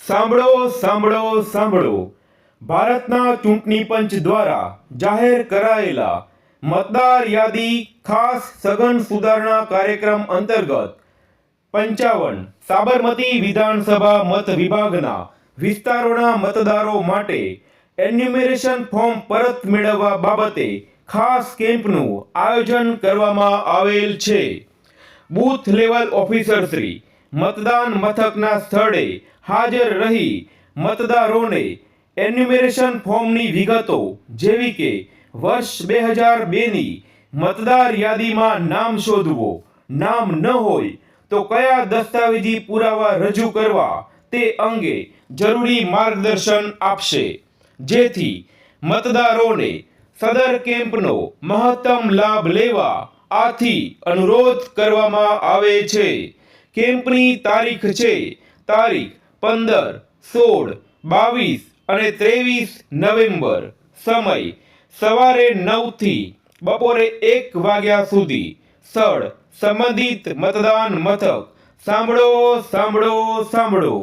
સાંભળો સાંભળો સાંભળો ભારતના ચૂંટણી પંચ દ્વારા જાહેર કરાયેલા મતદાર યાદી ખાસ સઘન સુધારણા કાર્યક્રમ અંતર્ગત 55 સાબરમતી વિધાનસભા મત વિભાગના વિસ્તારોના મતદારો માટે એન્યુમરેશન ફોર્મ પરત મેળવવા બાબતે ખાસ કેમ્પનું આયોજન કરવામાં આવેલ છે. બૂથ લેવલ ઓફિસરશ્રી મતદાન મથકના સ્થળે હાજર રહી મતદારોને એન્યુમરેશન ફોર્મની વિગતો જેવી કે વર્ષ 2002ની મતદાર યાદીમાં નામ શોધવો, નામ ન હોય તો કયા દસ્તાવેજી પુરાવા રજૂ કરવા તે અંગે જરૂરી માર્ગદર્શન આપશે, જેથી મતદારોને સદર કેમ્પનો મહત્તમ લાભ લેવા આથી અનુરોધ કરવામાં આવે છે. કેમ્પની તારીખ છે તારીખ 15, 16, 22 અને 23 નવેમ્બર. સમય સવારે 9 થી બપોરે 1 વાગ્યા સુધી. સ્થળ સંબંધિત મતદાન મથક. સાંભળો સાંભળો સાંભળો.